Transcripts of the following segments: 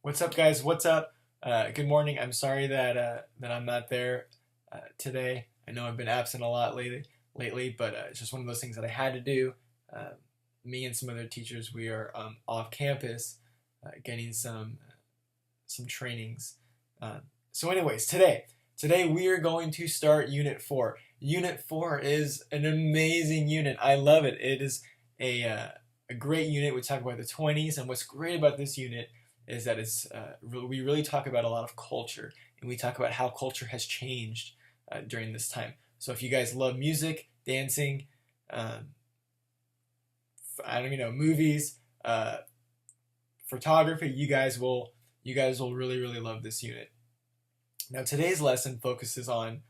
What's up, guys? What's up? Good morning. I'm sorry that I'm not there today. I know I've been absent a lot lately, but it's just one of those things that I had to do. Uh, Me and some other teachers, we are off campus, getting some trainings. Anyways, today we are going to start Unit 4. Unit 4 is an amazing unit. I love it. It is a great unit. We talk about the 20s, and what's great about this unit is that we really talk about a lot of culture, and we talk about how culture has changed during this time. So if you guys love music, dancing, um, I don't even know, movies, photography, you guys will really love this unit. Now today's lesson focuses on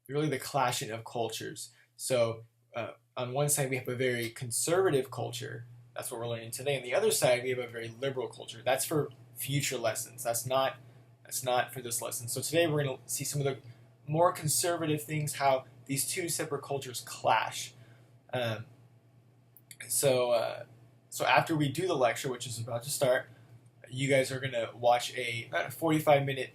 really the clashing of cultures. So on one side we have a very conservative culture. That's what we're learning today. On the other side, we have a very liberal culture. That's for future lessons. That's not for this lesson. So today we're going to see some of the more conservative things, how these two separate cultures clash. Um, so after we do the lecture, which is about to start, you guys are going to watch about a 45-minute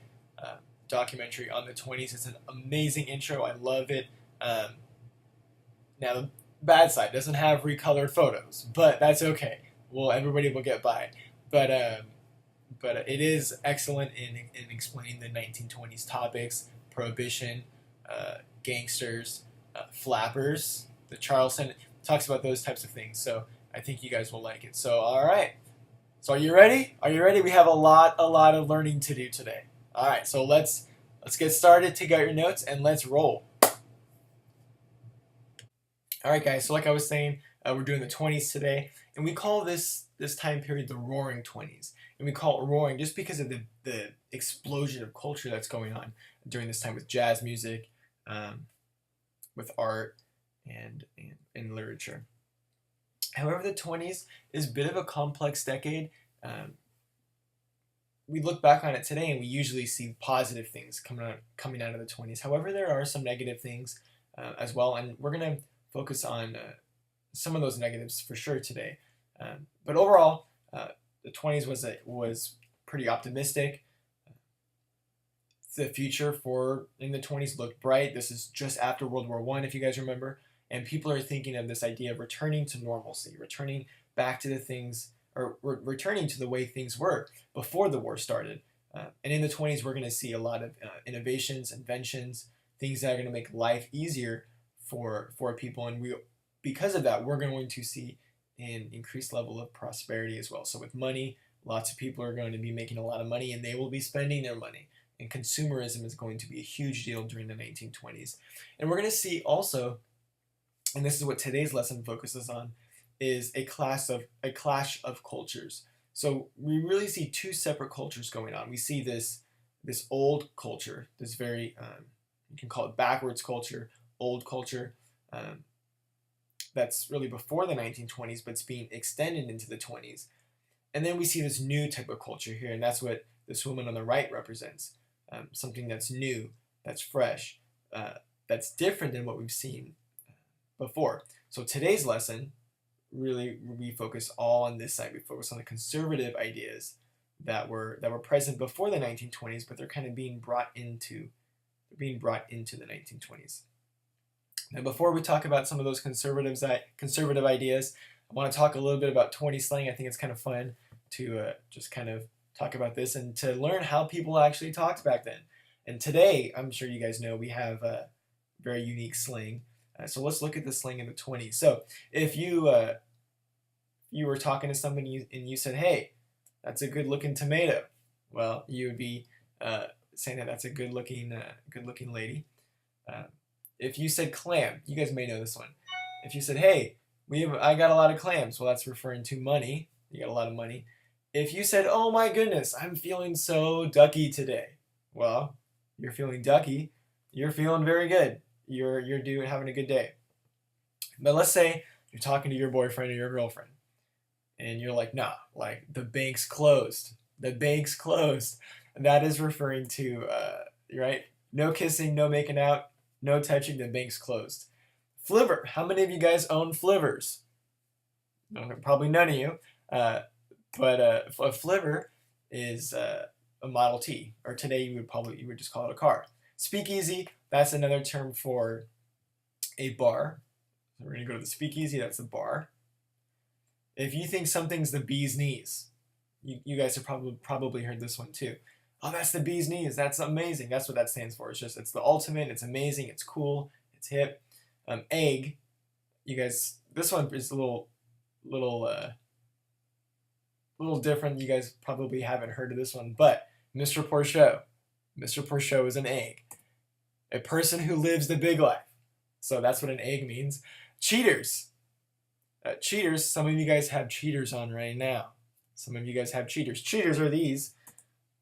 documentary on the 20s. It's an amazing intro. I love it. Now, the bad side doesn't have recolored photos, but that's okay. Well, everybody will get by. But it is excellent in explaining the 1920s topics: prohibition, gangsters, flappers. The Charleston talks about those types of things. So I think you guys will like it. So all right. So are you ready? Are you ready? We have a lot of learning to do today. All right. So let's get started. Take out your notes and let's roll. All right, guys. So like I was saying, we're doing the 20s today, and we call this time period the Roaring 20s, and we call it roaring just because of the explosion of culture that's going on during this time with jazz music, with art, and literature. However, the 20s is a bit of a complex decade. We look back on it today, and we usually see positive things coming out of the 20s. However, there are some negative things as well, and we're gonna focus on some of those negatives for sure today. But overall, the 20s was pretty optimistic. The future in the 20s looked bright. This is just after World War I, if you guys remember, and people are thinking of this idea of returning to normalcy, returning back to the things, or returning to the way things were before the war started. And in the 20s, we're going to see a lot of innovations, inventions, things that are going to make life easier for people, and because of that, we're going to see an increased level of prosperity as well. So with money, lots of people are going to be making a lot of money, and they will be spending their money. And consumerism is going to be a huge deal during the 1920s. And we're going to see also, and this is what today's lesson focuses on, is a clash of cultures. So we really see two separate cultures going on. We see this old culture, this very you can call it backwards culture, old culture, that's really before the 1920s, but it's being extended into the 20s. And then we see this new type of culture here, and that's what this woman on the right represents. Something that's new, that's fresh, that's different than what we've seen before. So today's lesson, really, we focus all on this side. We focus on the conservative ideas that were present before the 1920s, but they're kind of being brought into the 1920s. Now, before we talk about some of those conservative ideas, I want to talk a little bit about 20 slang. I think it's kind of fun to just kind of talk about this and to learn how people actually talked back then. And today, I'm sure you guys know, we have a very unique slang. So let's look at the slang in the 20s. So if you were talking to somebody and you said, "Hey, that's a good-looking tomato," well, you would be saying that that's a good-looking lady. If you said clam, you guys may know this one. If you said, "Hey, I got a lot of clams," well, that's referring to money. You got a lot of money. If you said, "Oh my goodness, I'm feeling so ducky today," well, you're feeling ducky. You're feeling very good. You're having a good day. But let's say you're talking to your boyfriend or your girlfriend, and you're like, "Nah, like the bank's closed. The bank's closed." And that is referring to right? No kissing, no making out, no touching. The bank's closed. Flivver. How many of you guys own flivvers? Probably none of you. But a flivver is a Model T, or today you would just call it a car. Speakeasy, that's another term for a bar. So we're gonna go to the speakeasy. That's a bar. If you think something's the bee's knees, you guys have probably heard this one too. Oh, that's the bee's knees. That's amazing. That's what that stands for. It's the ultimate. It's amazing. It's cool. It's hip. Egg. You guys, this one is little little different. You guys probably haven't heard of this one, but Mr. Porsche. Mr. Porsche is an egg. A person who lives the big life. So that's what an egg means. Cheaters. Cheaters, some of you guys have cheaters on right now. Some of you guys have cheaters. Cheaters are these,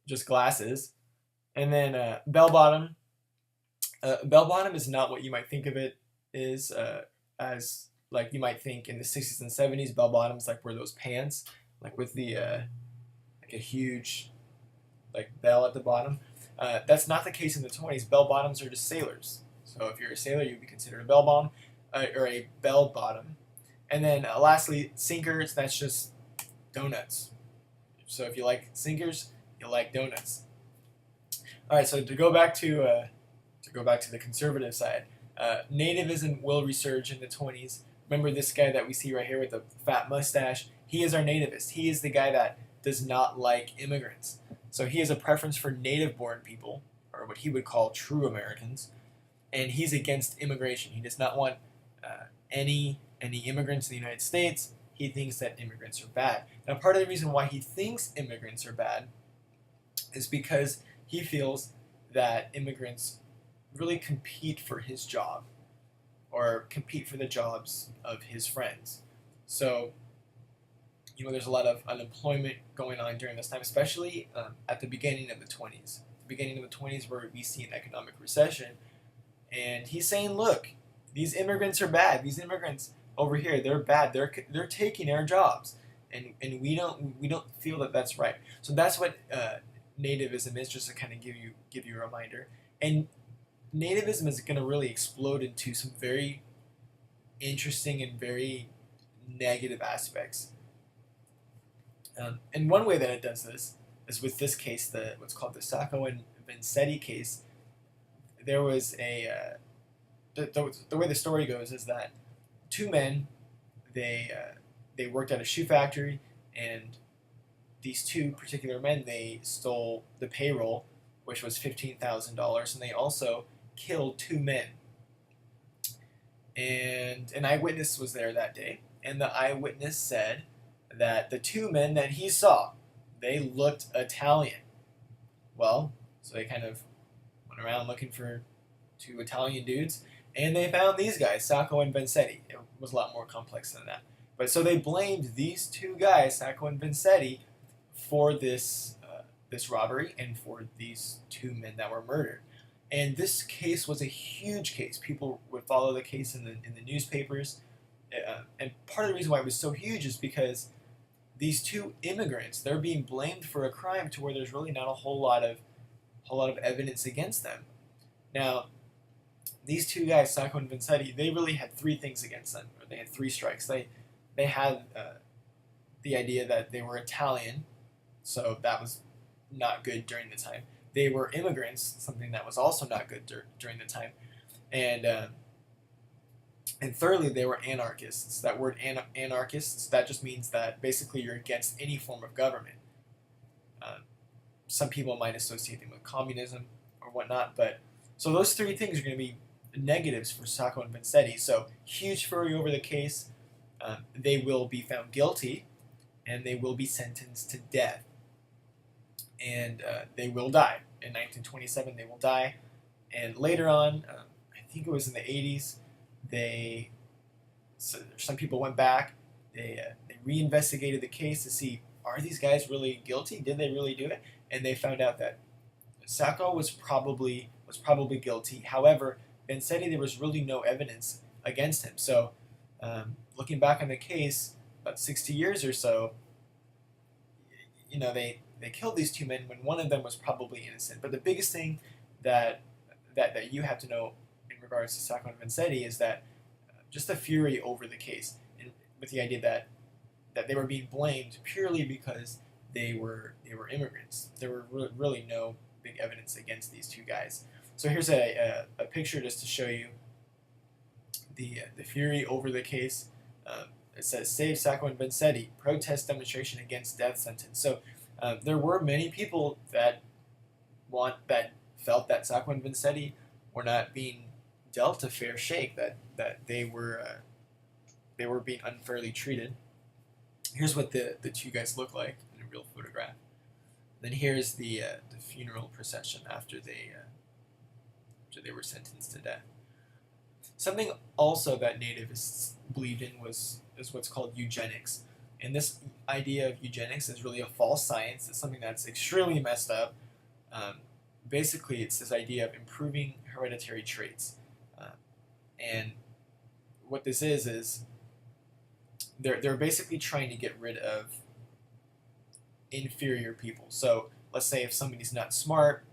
just glasses. And then bell bottom. Bell bottom is not what you might think of it is, as like you might think in the 60s and 70s. Bell bottoms like were those pants, like with the like a huge like bell at the bottom. That's not the case in the 20s. Bell bottoms are just sailors. So if you're a sailor, you'd be considered a bell bomb or a bell bottom. And then lastly, sinkers. That's just donuts. So if you like sinkers, you like donuts. All right. So to go back to the conservative side, nativism will resurge in the 20s. Remember this guy that we see right here with the fat mustache? He is our nativist. He is the guy that does not like immigrants. So he has a preference for native-born people, or what he would call true Americans, and he's against immigration. He does not want any immigrants in the United States. He thinks that immigrants are bad. Now, part of the reason why he thinks immigrants are bad is because he feels that immigrants really compete for his job or compete for the jobs of his friends. So, there's a lot of unemployment going on during this time, especially at the beginning of the 20s. The beginning of the 20s where we see an economic recession. And he's saying, look, these immigrants are bad. These immigrants over here, they're bad. They're taking our jobs. And we don't feel that that's right. So that's what nativism is, just to kind of give you a reminder. And nativism is going to really explode into some very interesting and very negative aspects. And one way that it does this is with this case, what's called the Sacco and Vanzetti case. There was the way the story goes is that two men, they worked at a shoe factory, and these two particular men, they stole the payroll, which was $15,000, and they also killed two men. And an eyewitness was there that day, and the eyewitness said that the two men that he saw, they looked Italian. Well, so they kind of went around looking for two Italian dudes, and they found these guys, Sacco and Vanzetti. It was a lot more complex than that. But so they blamed these two guys, Sacco and Vanzetti, for this robbery and for these two men that were murdered. And this case was a huge case. People would follow the case in the newspapers. And part of the reason why it was so huge is because these two immigrants, they're being blamed for a crime to where there's really not a whole lot of evidence against them. Now, these two guys, Sacco and Vanzetti, they really had three things against them. Or they had three strikes. They had the idea that they were Italian, so that was not good during the time. They were immigrants, something that was also not good during the time. And thirdly, they were anarchists. That word anarchists, that just means that basically you're against any form of government. Some people might associate them with communism or whatnot, but so those three things are going to be negatives for Sacco and Vanzetti. So huge fury over the case. They will be found guilty, and they will be sentenced to death. And they will die. In 1927, they will die. And later on, I think it was in the 80s, some people went back. They reinvestigated the case to see, are these guys really guilty? Did they really do it? And they found out that Sacco was probably guilty. However, Vanzetti, there was really no evidence against him. So, looking back on the case, about 60 years or so, they killed these two men when one of them was probably innocent. But the biggest thing that you have to know in regards to Sacco and Vanzetti is that just the fury over the case, and with the idea that they were being blamed purely because they were immigrants. There were really no big evidence against these two guys. So here's a picture just to show you the fury over the case. It says Save Sacco and Vanzetti, protest demonstration against death sentence. So there were many people that felt that Sacco and Vanzetti were not being dealt a fair shake, that they were being unfairly treated. Here's what the two guys look like in a real photograph. Then here's the funeral procession after they were sentenced to death. Something also that nativists believed in is what's called eugenics. And this idea of eugenics is really a false science. It's something that's extremely messed up. Basically, it's this idea of improving hereditary traits. And what this is they're basically trying to get rid of inferior people. So let's say if somebody's not smart,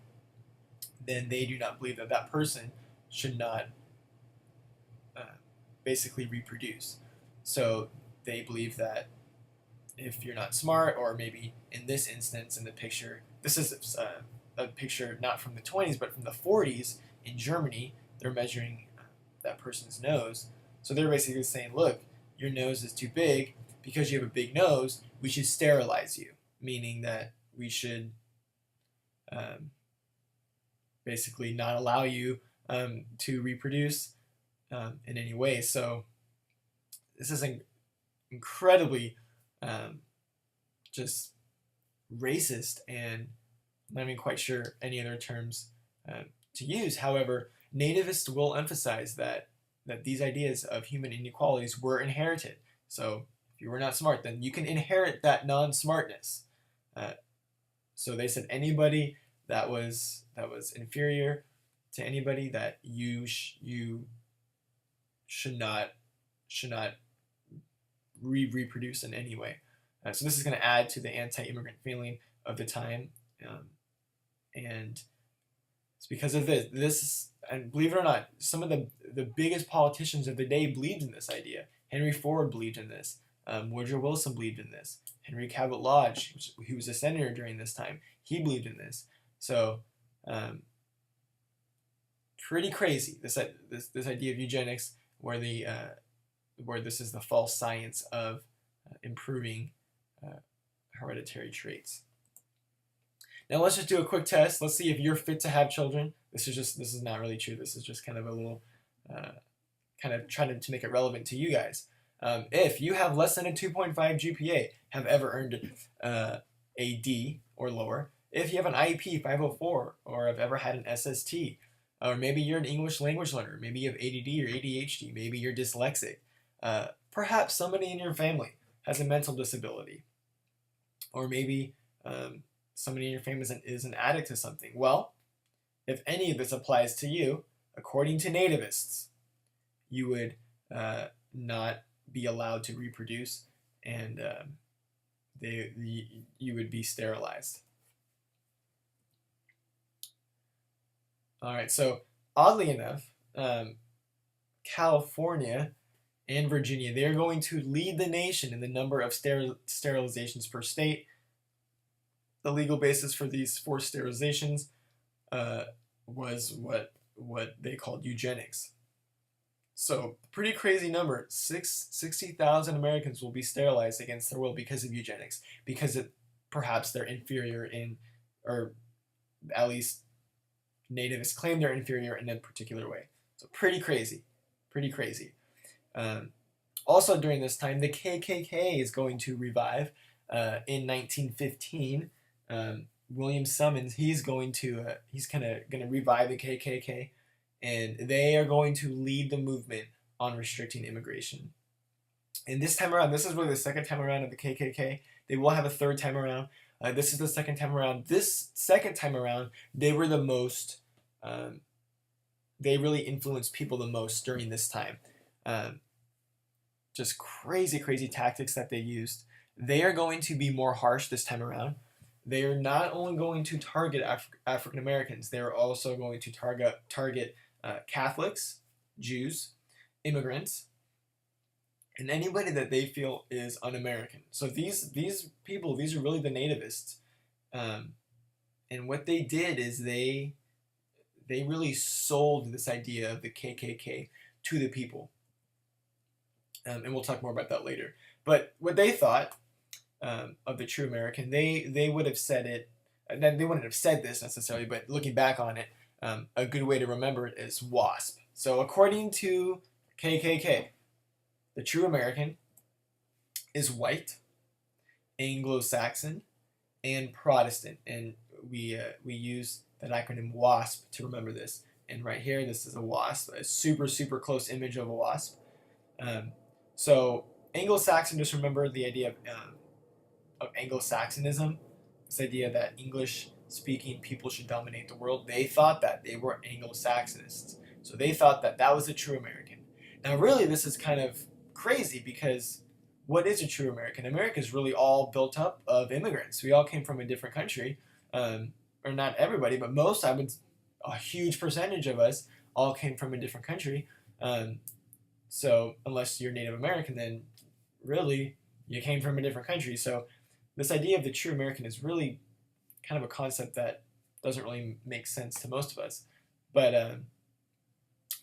then they do not believe that that person should not basically reproduce. So they believe that if you're not smart, or maybe in this instance in the picture, this is a picture not from the 20s but from the 40s in Germany. They're measuring that person's nose. So they're basically saying, look, your nose is too big. Because you have a big nose, we should sterilize you. Meaning that we should basically not allow you to reproduce in any way. So this is incredibly just racist, and I'm not even quite sure any other terms to use. However, nativists will emphasize that these ideas of human inequalities were inherited. So if you were not smart, then you can inherit that non-smartness. So they said anybody that was inferior to anybody, that you should not reproduce in any way. So this is going to add to the anti-immigrant feeling of the time, and it's because of this. And believe it or not, some of the biggest politicians of the day believed in this idea. Henry Ford believed in this. Woodrow Wilson believed in this. Henry Cabot Lodge, who was a senator during this time, he believed in this. So pretty crazy, this idea of eugenics, where this is the false science of improving hereditary traits. Now let's just do a quick test. Let's see if you're fit to have children. This is not really true. This is just kind of a little kind of trying to make it relevant to you guys. If you have less than a 2.5 GPA, have ever earned a D or lower, if you have an IEP 504, or have ever had an SST, or maybe you're an English language learner, maybe you have ADD or ADHD, maybe you're dyslexic, perhaps somebody in your family has a mental disability, or maybe somebody in your family is an addict to something. Well, if any of this applies to you, according to nativists, you would not be allowed to reproduce, and you would be sterilized. All right, so oddly enough, California and Virginia, they're going to lead the nation in the number of sterilizations per state. The legal basis for these forced sterilizations was what they called eugenics. So pretty crazy number. 60,000 Americans will be sterilized against their will because of eugenics, because perhaps they're inferior in, or at least nativists claim they're inferior in a particular way. So pretty crazy. Also during this time, the KKK is going to revive. In 1915, William Summons, he's kind of gonna revive the KKK, and they are going to lead the movement on restricting immigration. And this time around, this is really the second time around of the KKK. They will have a third time around. This is the second time around. This second time around, they were the most, they really influenced people the most during this time. Just crazy tactics that they used. They are going to be more harsh this time around. They are not only going to target African Americans, they are also going to target Catholics, Jews, immigrants, and anybody that they feel is un-American. So these people, these are really the nativists, um, and what they did is they really sold this idea of the KKK to the people, and we'll talk more about that later. But what they thought of the true American, they would have said it. Then they wouldn't have said this necessarily, but looking back on it, a good way to remember it is WASP. So according to KKK, the true American is white, Anglo-Saxon, and Protestant, and we use that acronym WASP to remember this. And right here, this is a wasp, a super close image of a wasp. Um, so Anglo-Saxon, just remember the idea of Anglo-Saxonism, this idea that English-speaking people should dominate the world. They thought that they were Anglo-Saxonists, so they thought that that was a true American. Now, really, this is kind of crazy because what is a true American? America is really all built up of immigrants. We all came from a different country, or not everybody, but most, I would, a huge percentage of us all came from a different country. So unless you're Native American, then really you came from a different country. So this idea of the true American is really kind of a concept that doesn't really make sense to most of us. But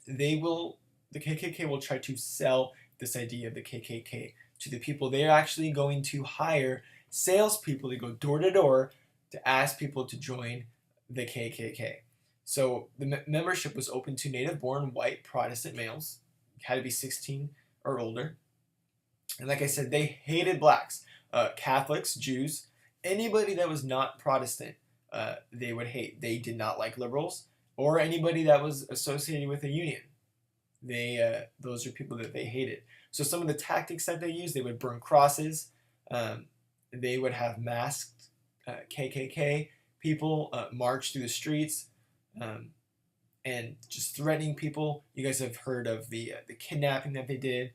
the KKK will try to sell this idea of the KKK to the people. They're actually going to hire salespeople to go door to door to ask people to join the KKK. So the membership was open to native-born white Protestant males. You had to be 16 or older. And like I said, they hated blacks, Catholics, Jews, anybody that was not Protestant, they would hate. They did not like liberals or anybody that was associated with a union. Those are people that they hated. So some of the tactics that they used, they would burn crosses. They would have masked KKK people march through the streets, and just threatening people. You guys have heard of the kidnapping that they did.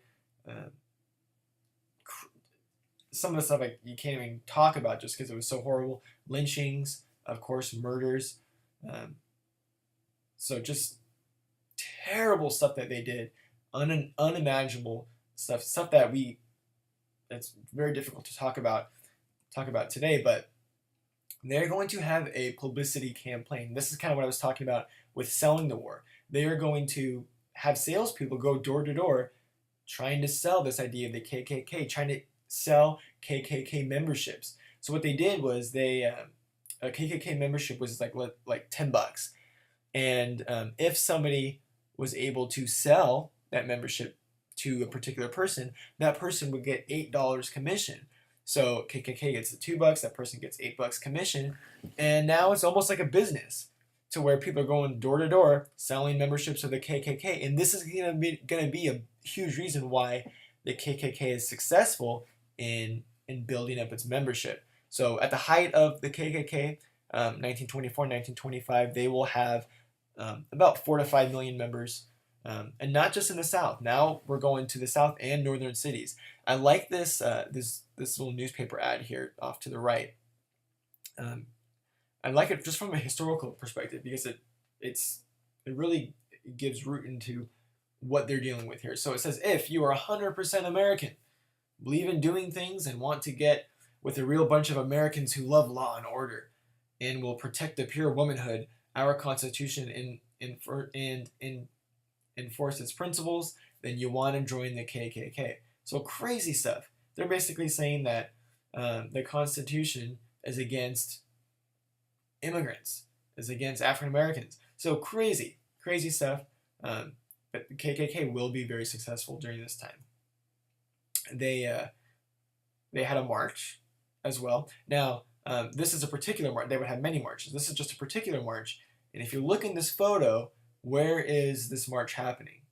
Some of the stuff you can't even talk about just because it was so horrible. Lynchings, of course, murders. So just terrible stuff that they did, unimaginable stuff that's very difficult to talk about today. But they're going to have a publicity campaign. This is kind of what I was talking about with selling the war. They are going to have salespeople go door to door trying to sell this idea of the KKK, trying to sell KKK memberships. So what they did was a KKK membership was like $10, and if somebody was able to sell that membership to a particular person, that person would get $8 commission. So KKK gets the $2, that person gets $8 commission, and now it's almost like a business to where people are going door to door selling memberships of the KKK, and this is going to be a huge reason why the KKK is successful in building up its membership. So at the height of the KKK, 1924, 1925, they will have about 4 to 5 million members. And not just in the South. Now we're going to the South and northern cities. I like this this little newspaper ad here off to the right. I like it just from a historical perspective because it really gives root into what they're dealing with here. So it says, if you are 100% American, believe in doing things, and want to get with a real bunch of Americans who love law and order and will protect the pure womanhood, our Constitution, and enforce its principles, then you want to join the KKK. So crazy stuff. They're basically saying that the Constitution is against immigrants, is against African Americans. So crazy stuff. But the KKK will be very successful during this time. They had a march as well. Now, this is a particular march. They would have many marches. This is just a particular march. And if you look in this photo, where is this march happening?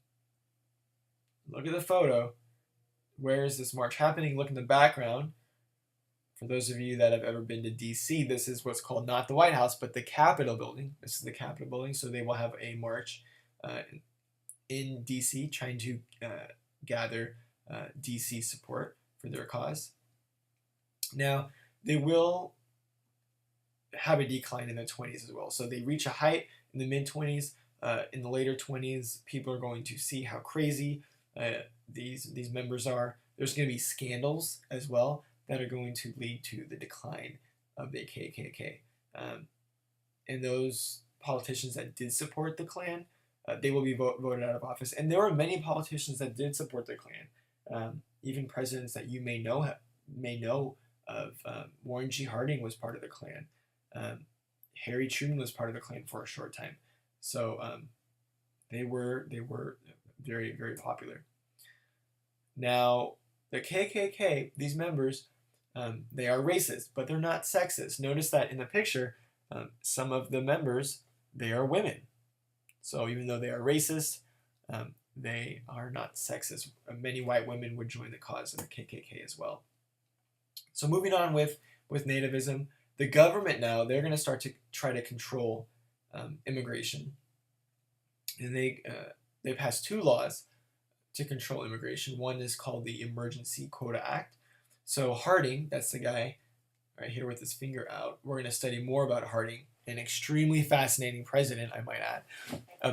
Look at the photo. Where is this march happening? Look in the background. For those of you that have ever been to D.C., this is what's called not the White House, but the Capitol building. This is the Capitol building, so they will have a march in D.C. trying to gather D.C. support for their cause. Now, they will have a decline in the 20s as well. So they reach a height in the mid-20s. In the later 20s, people are going to see how crazy these members are. There's going to be scandals as well that are going to lead to the decline of the KKK. And those politicians that did support the Klan, they will be voted out of office. And there were many politicians that did support the Klan. Even presidents that you may know of. Warren G. Harding was part of the Klan. Harry Truman was part of the Klan for a short time. So they were very, very popular. Now, the KKK, these members, they are racist, but they're not sexist. Notice that in the picture, some of the members, they are women. So even though they are racist, they are not sexist. Many white women would join the cause of the KKK as well. So moving on with nativism, the government now, they're going to start to try to control immigration. And they passed 2 laws to control immigration. One is called the Emergency Quota Act. So Harding, that's the guy right here with his finger out. We're going to study more about Harding, an extremely fascinating president, I might add.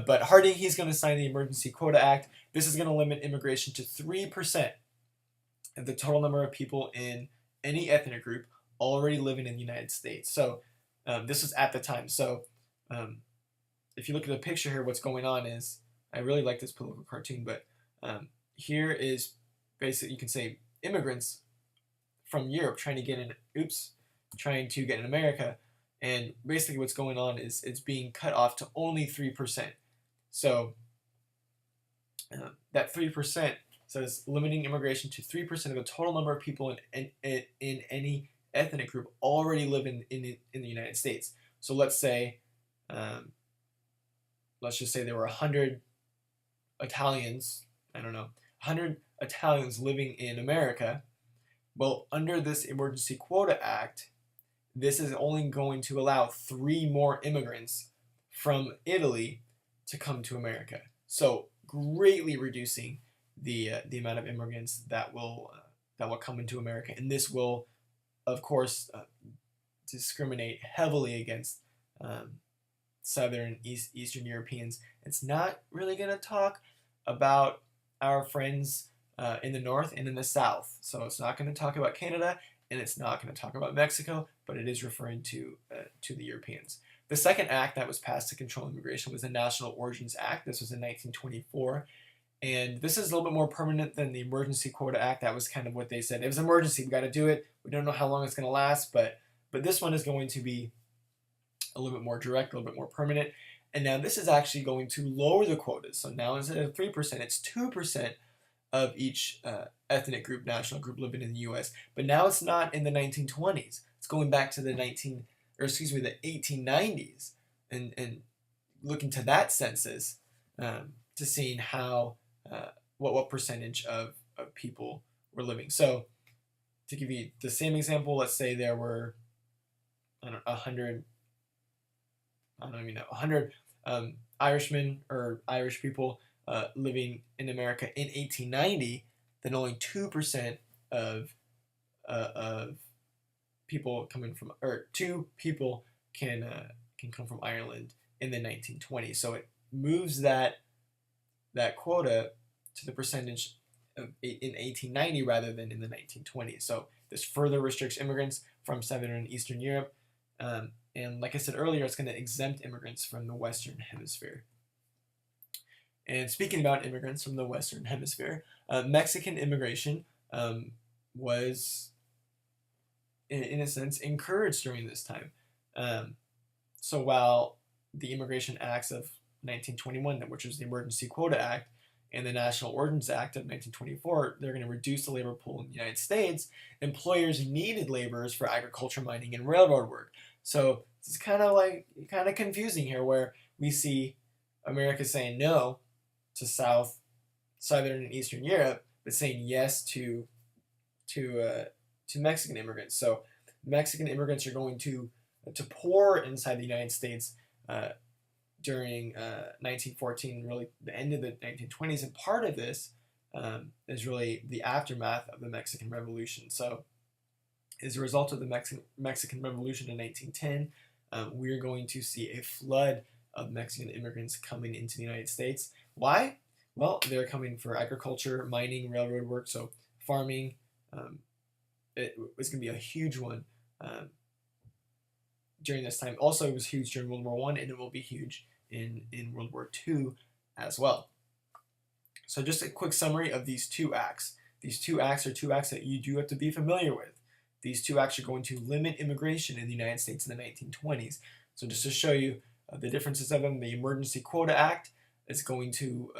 But Harding, he's going to sign the Emergency Quota Act. This is going to limit immigration to 3% of the total number of people in any ethnic group already living in the United States. So this was at the time. So if you look at the picture here, what's going on is, I really like this political cartoon, but here is basically, you can say, immigrants from Europe trying to get in America, and basically what's going on is it's being cut off to only 3%. So that 3% says limiting immigration to 3% of the total number of people in any ethnic group already live in the United States. So let's say, let's just say there were 100 Italians, 100 Italians living in America. Well, under this Emergency Quota Act, this is only going to allow 3 more immigrants from Italy to come to America. So greatly reducing the amount of immigrants that will come into America, and this will, of course, discriminate heavily against Southern Eastern Europeans. It's not really going to talk about our friends in the North and in the South. So it's not going to talk about Canada, and it's not going to talk about Mexico, but it is referring to the Europeans. The second act that was passed to control immigration was the National Origins Act. This was in 1924. And this is a little bit more permanent than the Emergency Quota Act. That was kind of what they said. It was emergency. We got to do it. We don't know how long it's going to last, but this one is going to be a little bit more direct, a little bit more permanent. And now this is actually going to lower the quotas. So now instead of 3%, it's 2% of each ethnic group, national group living in the U.S. But now it's not in the 1920s. It's going back to the 1890s, and looking to that census to seeing how what percentage of people were living. So to give you the same example, let's say there were 100 Irishmen or Irish people living in America in 1890, then only 2% of people coming from, or 2 people can come from Ireland in the 1920s. So it moves that quota to the percentage in 1890 rather than in the 1920s. So this further restricts immigrants from Southern and Eastern Europe. And like I said earlier, it's going to exempt immigrants from the Western Hemisphere. And speaking about immigrants from the Western Hemisphere, Mexican immigration was, in a sense, encouraged during this time. So while the Immigration Acts of 1921, which was the Emergency Quota Act, and the National Origins Act of 1924, they're going to reduce the labor pool in the United States. Employers needed laborers for agriculture, mining, and railroad work. So it's kind of confusing here, where we see America saying no to Southern and Eastern Europe, but saying yes to Mexican immigrants. So Mexican immigrants are going to pour inside the United States during 1914, really the end of the 1920s, and part of this is really the aftermath of the Mexican Revolution. So as a result of the Mexican Revolution in 1910, we're going to see a flood of Mexican immigrants coming into the United States. Why? Well, they're coming for agriculture, mining, railroad work, so farming. It was going to be a huge one during this time. Also, it was huge during World War One, and it will be huge in World War II as well. So just a quick summary of these two acts. These two acts are two acts that you do have to be familiar with. These two acts are going to limit immigration in the United States in the 1920s. So just to show you the differences of them, the Emergency Quota Act is going to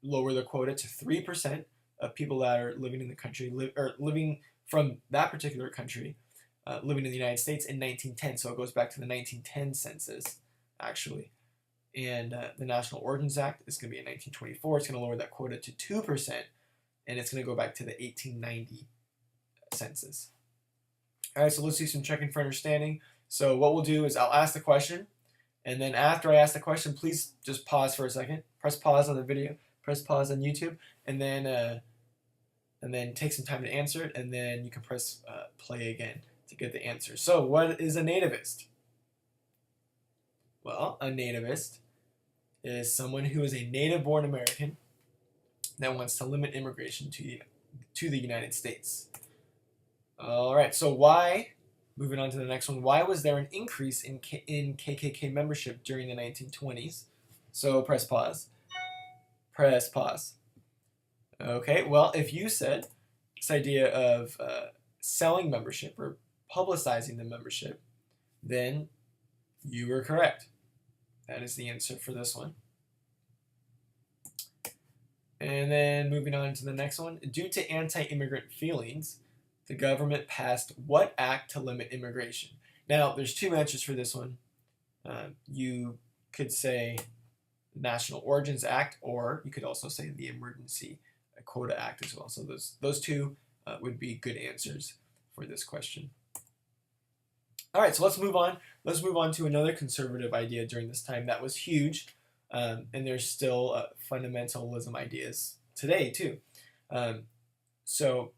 lower the quota to 3% of people that are living in the country, living from that particular country, living in the United States in 1910. So it goes back to the 1910 census, actually. And the National Origins Act is going to be in 1924. It's going to lower that quota to 2%, and it's going to go back to the 1890 census. All right, so let's do some checking for understanding. So what we'll do is I'll ask the question, and then after I ask the question, please just pause for a second. Press pause on the video. Press pause on YouTube, and then take some time to answer it, and then you can press play again to get the answer. So what is a nativist? Well, a nativist is someone who is a native-born American that wants to limit immigration to the United States. All right, so why, moving on to the next one, why was there an increase in KKK membership during the 1920s? So press pause. Press pause. Okay, well, if you said this idea of selling membership or publicizing the membership, then you were correct. That is the answer for this one. And then moving on to the next one. Due to anti-immigrant feelings, the government passed what act to limit immigration? Now, there's two answers for this one. You could say National Origins Act, or you could also say the Emergency Quota Act as well. So those two would be good answers for this question. All right, so let's move on. Let's move on to another conservative idea during this time that was huge, and there's still fundamentalism ideas today too. So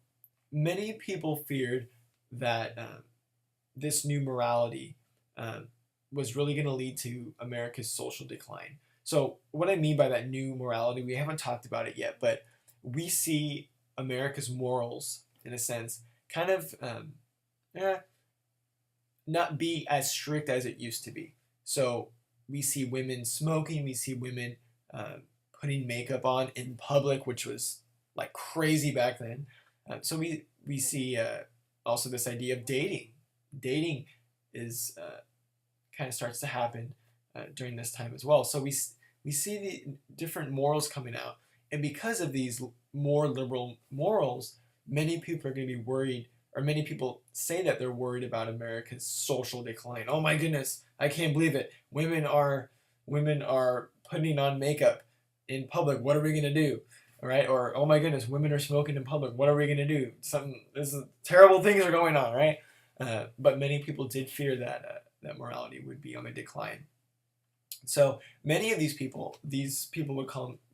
many people feared that this new morality was really going to lead to America's social decline. So what I mean by that new morality, we haven't talked about it yet, but we see America's morals, in a sense, kind of not be as strict as it used to be. So we see women smoking, we see women putting makeup on in public, which was like crazy back then. So we see also this idea of dating. Dating is kind of starts to happen during this time as well. So we see the different morals coming out, and because of these more liberal morals, many people are going to be worried, or many people say that they're worried about America's social decline. Oh my goodness, I can't believe it. Women are putting on makeup in public. What are we going to do? All right? Or, oh my goodness, women are smoking in public. What are we going to do? Terrible things are going on, right? But many people did fear that that morality would be on the decline. So many of these people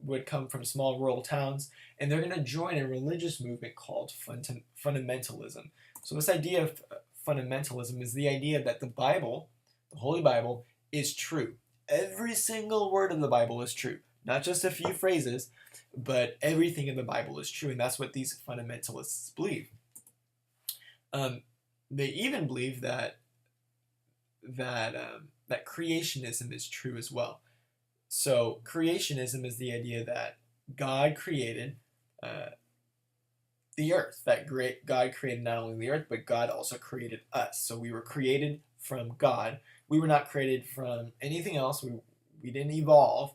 would come from small rural towns, and they're going to join a religious movement called fundamentalism. So this idea of fundamentalism is the idea that the Bible, the Holy Bible, is true. Every single word of the Bible is true, not just a few phrases, but everything in the Bible is true, and that's what these fundamentalists believe. They even believe that creationism is true as well. So creationism is the idea that God created the earth, that God created not only the earth, but God also created us. So we were created from God. We were not created from anything else. We didn't evolve,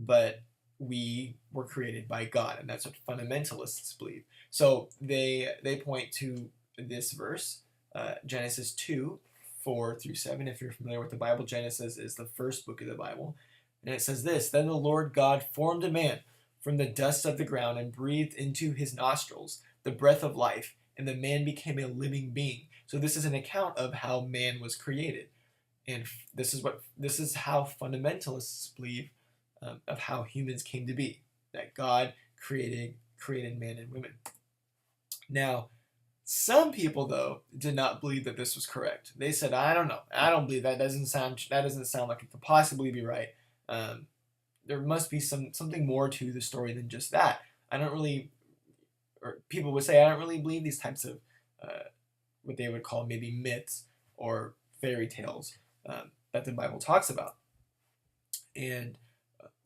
but we were created by God, and that's what fundamentalists believe. So they point to this verse, Genesis 2:4-7. If you're familiar with the Bible, Genesis is the first book of the Bible. And it says this: Then the Lord God formed a man from the dust of the ground and breathed into his nostrils the breath of life, and the man became a living being. So this is an account of how man was created. And this is how fundamentalists believe of how humans came to be, that God created man and women. Now, some people, though, did not believe that this was correct. They said, I don't know. I don't believe that. That doesn't sound like it could possibly be right. there must be something more to the story than just that. I don't really, or people would say, I don't really believe these types of what they would call maybe myths or fairy tales that the Bible talks about. And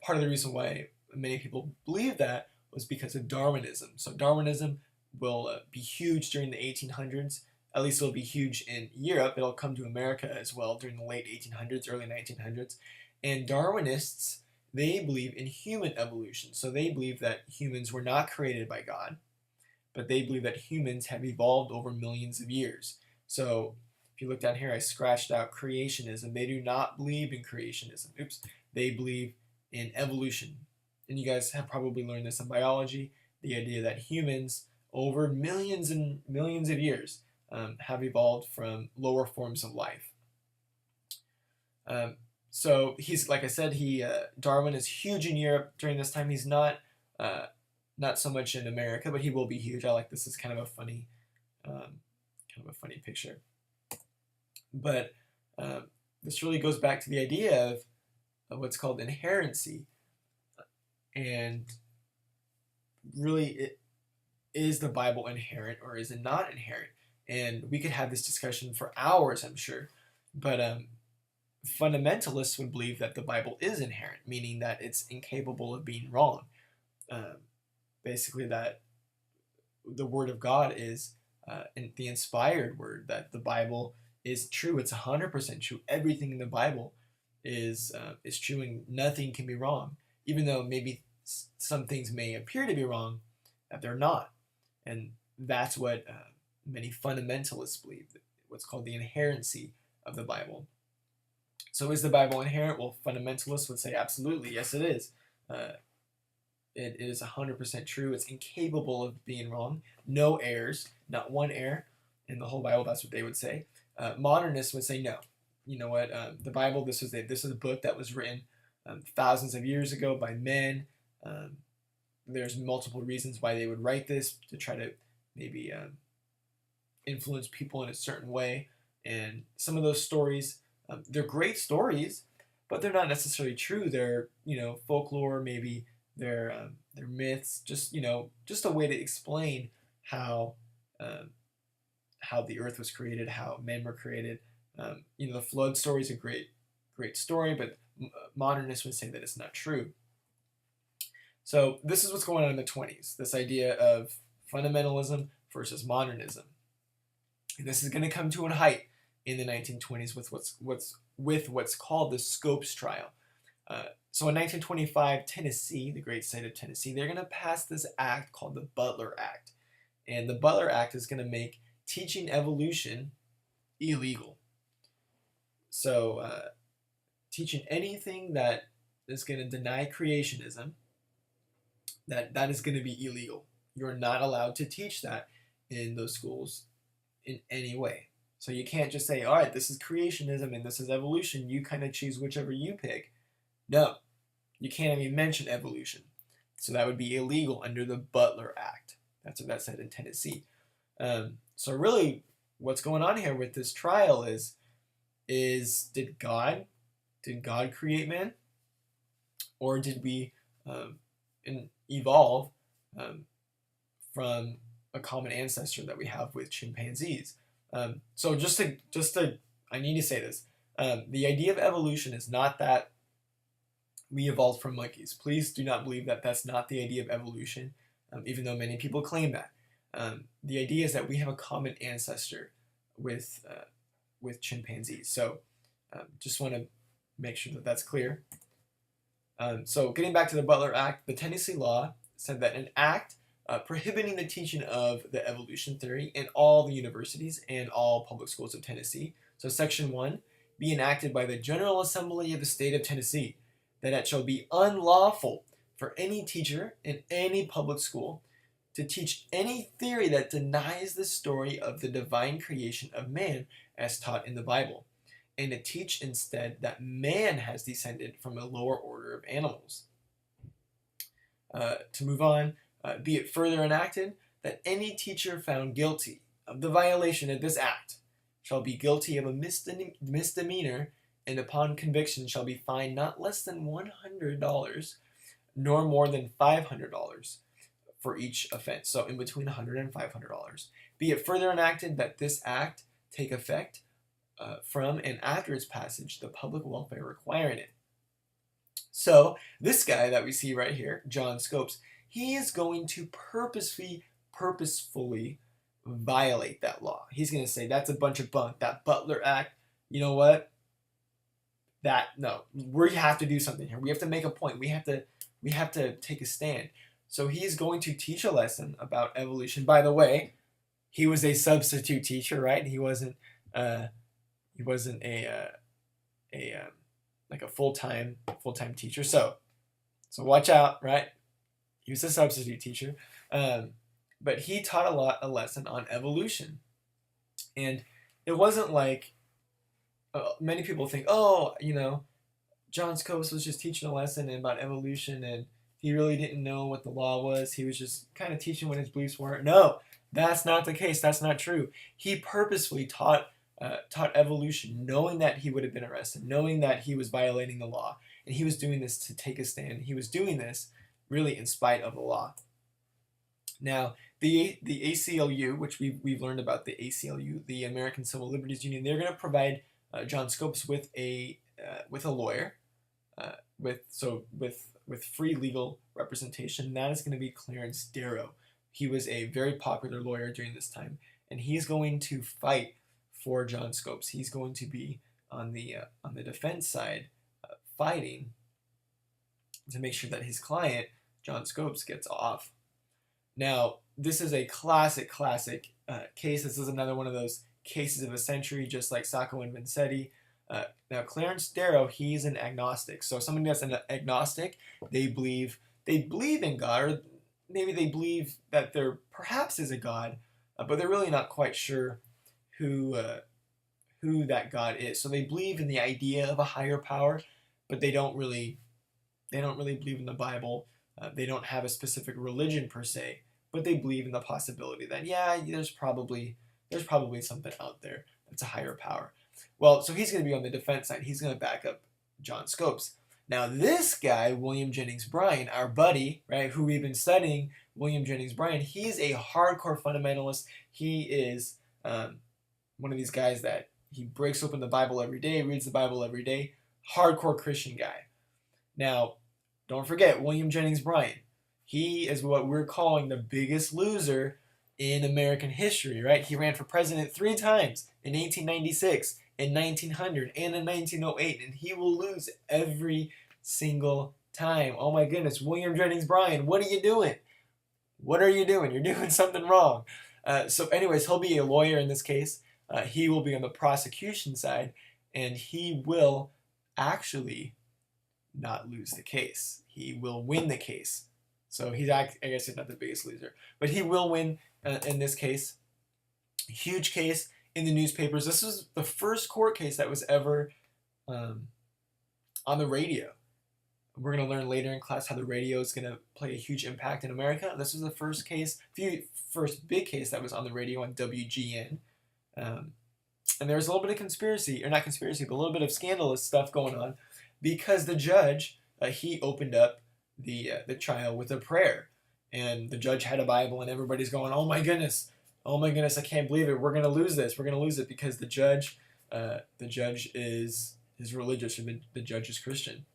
part of the reason why many people believe that was because of Darwinism. So Darwinism will be huge during the 1800s. At least it'll be huge in Europe. It'll come to America as well during the late 1800s, early 1900s. And Darwinists, they believe in human evolution. So they believe that humans were not created by God, but they believe that humans have evolved over millions of years. So if you look down here, I scratched out creationism. They do not believe in creationism. Oops. They believe in evolution. And you guys have probably learned this in biology, the idea that humans over millions and millions of years have evolved from lower forms of life. So he's, like I said, Darwin is huge in Europe during this time. He's not so much in America, but he will be huge. I like this. It's kind of a funny picture. But this really goes back to the idea of what's called inherency. And really, is the Bible inherent or is it not inherent? And we could have this discussion for hours, I'm sure. But fundamentalists would believe that the Bible is inherent, meaning that it's incapable of being wrong. Basically, that the Word of God is the inspired Word, that the Bible is true. It's 100% true. Everything in the Bible is true and nothing can be wrong, even though maybe some things may appear to be wrong, that they're not. And that's what many fundamentalists believe, what's called the inherency of the Bible. So is the Bible inherent? Well, fundamentalists would say absolutely, yes it is. It is 100% true. It's incapable of being wrong. No errors, not one error in the whole Bible. That's what they would say. Modernists would say no. You know what? The Bible, this is a book that was written thousands of years ago by men. There's multiple reasons why they would write this, to try to maybe influence people in a certain way. And some of those stories, they're great stories, but they're not necessarily true. They're, folklore, maybe they're myths, just a way to explain how the earth was created, how men were created. The flood story is a great story, but modernists would say that it's not true. So this is what's going on in the 20s, this idea of fundamentalism versus modernism. And this is going to come to a height in the 1920s with what's called the Scopes Trial. So in 1925, Tennessee, the great state of Tennessee, they're going to pass this act called the Butler Act. And the Butler Act is going to make teaching evolution illegal. So teaching anything that is going to deny creationism, that is going to be illegal. You're not allowed to teach that in those schools in any way. So you can't just say, all right, this is creationism and this is evolution. You kind of choose whichever you pick. No, you can't even mention evolution. So that would be illegal under the Butler Act. That's what that said in Tennessee. So really, what's going on here with this trial is did God create man, or did we evolve from a common ancestor that we have with chimpanzees? So just to, I need to say this. The idea of evolution is not that we evolved from monkeys. Please do not believe that that's not the idea of evolution, even though many people claim that. The idea is that we have a common ancestor with chimpanzees. So just want to make sure that that's clear. So getting back to the Butler Act, the Tennessee law said that an act prohibiting the teaching of the evolution theory in all the universities and all public schools of Tennessee. So Section 1, be enacted by the General Assembly of the State of Tennessee, that it shall be unlawful for any teacher in any public school to teach any theory that denies the story of the divine creation of man as taught in the Bible, and to teach instead that man has descended from a lower order of animals. To move on, be it further enacted that any teacher found guilty of the violation of this act shall be guilty of a misdemeanor and upon conviction shall be fined not less than $100, nor more than $500 for each offense. So in between $100 and $500. Be it further enacted that this act take effect from and after its passage, the public welfare requiring it. So this guy that we see right here, John Scopes, he is going to purposefully violate that law. He's going to say that's a bunch of bunk. That Butler Act, you know what? No, we have to do something here. We have to make a point. We have to take a stand. So he's going to teach a lesson about evolution. By the way, he was a substitute teacher, right? He wasn't a like a full-time teacher. So watch out, right? He was a substitute teacher, but he taught a lesson on evolution, and it wasn't like many people think, oh, John Scopes was just teaching a lesson about evolution, and he really didn't know what the law was. He was just kind of teaching what his beliefs were. No, that's not the case. That's not true. He purposefully taught evolution, knowing that he would have been arrested, knowing that he was violating the law, and he was doing this to take a stand. He was doing this really in spite of the law. Now, the ACLU, which we've learned about the ACLU, the American Civil Liberties Union, they're going to provide John Scopes with a lawyer, with free legal representation. That is going to be Clarence Darrow. He was a very popular lawyer during this time, and he's going to fight for John Scopes. He's going to be on the defense side, fighting to make sure that his client, John Scopes, gets off. Now, this is a classic case. This is another one of those cases of a century, just like Sacco and Vanzetti. Now, Clarence Darrow, he's an agnostic. So somebody that's an agnostic, they believe in God, or maybe they believe that there perhaps is a God, but they're really not quite sure who that God is. So they believe in the idea of a higher power, but they don't really believe in the Bible. They don't have a specific religion per se, but they believe in the possibility that there's probably something out there that's a higher power. Well, so he's going to be on the defense side. He's going to back up John Scopes. Now, this guy, William Jennings Bryan, our buddy, right, who we've been studying, William Jennings Bryan, he's a hardcore fundamentalist. He is one of these guys that he breaks open the Bible every day, reads the Bible every day, hardcore Christian guy. Now, don't forget, William Jennings Bryan, he is what we're calling the biggest loser in American history, right? He ran for president 3 times, in 1896, in 1900, and in 1908, and he will lose every single time. Oh my goodness, William Jennings Bryan, what are you doing? What are you doing? You're doing something wrong. So anyways, he'll be a lawyer in this case. He will be on the prosecution side, and he will actually not lose the case. He will win the case. So I guess he's not the biggest loser, but he will win in this case. Huge case in the newspapers. This was the first court case that was ever on the radio. We're going to learn later in class how the radio is going to play a huge impact in America. This was the first big case that was on the radio on WGN. And there was a little bit of conspiracy, or not conspiracy, but a little bit of scandalous stuff going on, because the judge, he opened up the trial with a prayer, and the judge had a Bible, and everybody's going, oh my goodness, I can't believe it, we're going to lose this, because the judge is religious, or the judge is Christian.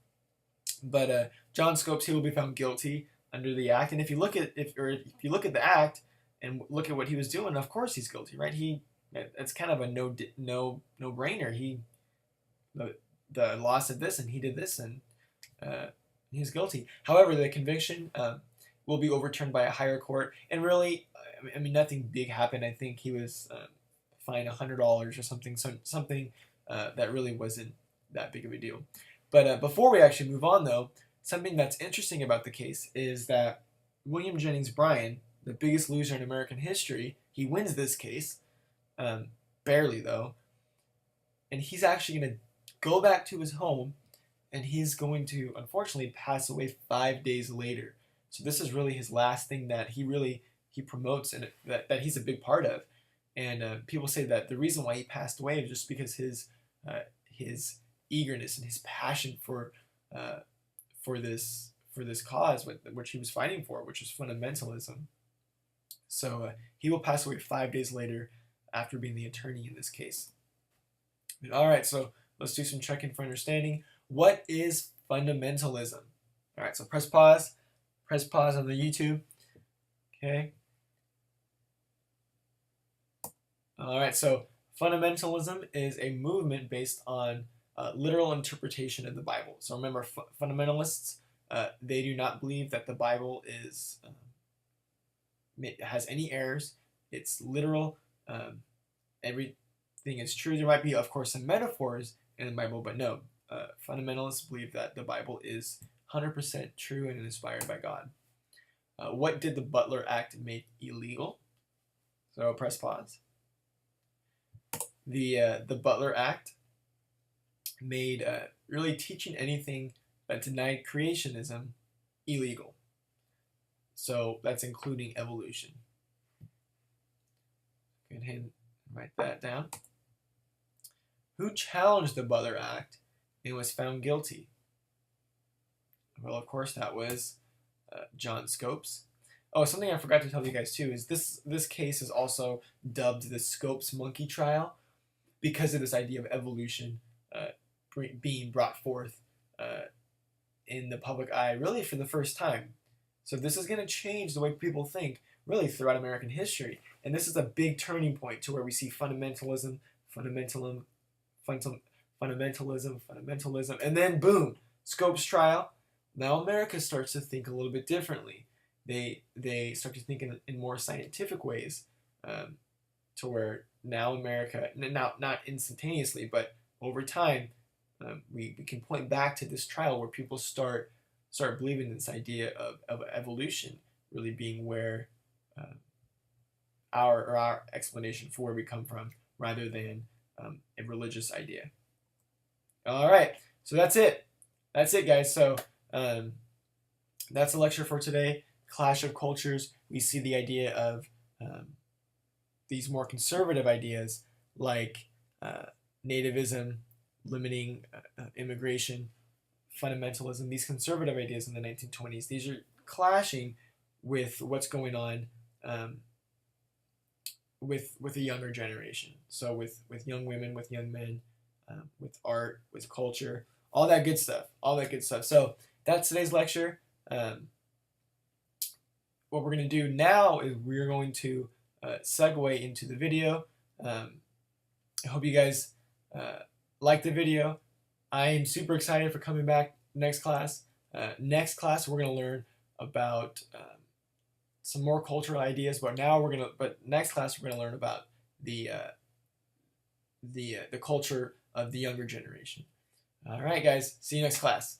But John Scopes, he will be found guilty under the act, and if you look at the act and look at what he was doing, of course he's guilty, right? It's kind of a no brainer. The law said this, and he did this, and he's guilty. However, the conviction will be overturned by a higher court, and really, I mean, nothing big happened. I think he was fined $100 or something, that really wasn't that big of a deal. But before we actually move on, though, something that's interesting about the case is that William Jennings Bryan, the biggest loser in American history, he wins this case, barely though, and he's actually going to go back to his home, and he's going to, unfortunately, pass away 5 days later. So this is really his last thing that he promotes, and that he's a big part of. And people say that the reason why he passed away is just because his eagerness and his passion for this cause, which he was fighting for, which was fundamentalism. So he will pass away 5 days later after being the attorney in this case. All right, so let's do some checking for understanding. What is fundamentalism? All right, so press pause on the YouTube. Okay. All right, so fundamentalism is a movement based on literal interpretation of the Bible. So remember, fundamentalists, they do not believe that the Bible has any errors. It's literal. Everything is true. There might be, of course, some metaphors in the Bible, but no. Fundamentalists believe that the Bible is 100% true and inspired by God. What did the Butler Act make illegal? So press pause. The Butler Act made really teaching anything that denied creationism illegal. So that's including evolution. Go ahead and write that down. Who challenged the Butler Act and was found guilty? Well, of course, that was John Scopes. Oh, something I forgot to tell you guys too is this case is also dubbed the Scopes monkey trial because of this idea of evolution being brought forth in the public eye really for the first time. So this is going to change the way people think really throughout American history. And this is a big turning point to where we see fundamentalism, and then boom, Scopes trial. Now America starts to think a little bit differently. They start to think in more scientific ways, to where now America, not instantaneously, but over time, we can point back to this trial where people start believing this idea of evolution really being where our explanation for where we come from, rather than a religious idea. All right, so that's it. That's it, guys. So that's the lecture for today. Clash of cultures. We see the idea of these more conservative ideas like nativism, limiting immigration, fundamentalism. These conservative ideas in the 1920s. These are clashing with what's going on with a younger generation. So with young women, with young men, with art, with culture, all that good stuff. So that's today's lecture. What we're going to do now is we're going to segue into the video. I hope you guys like the video. I am super excited for coming back next class. Next class, we're going to learn about some more cultural ideas, but next class we're going to learn about the culture of the younger generation. All right, guys. See you next class.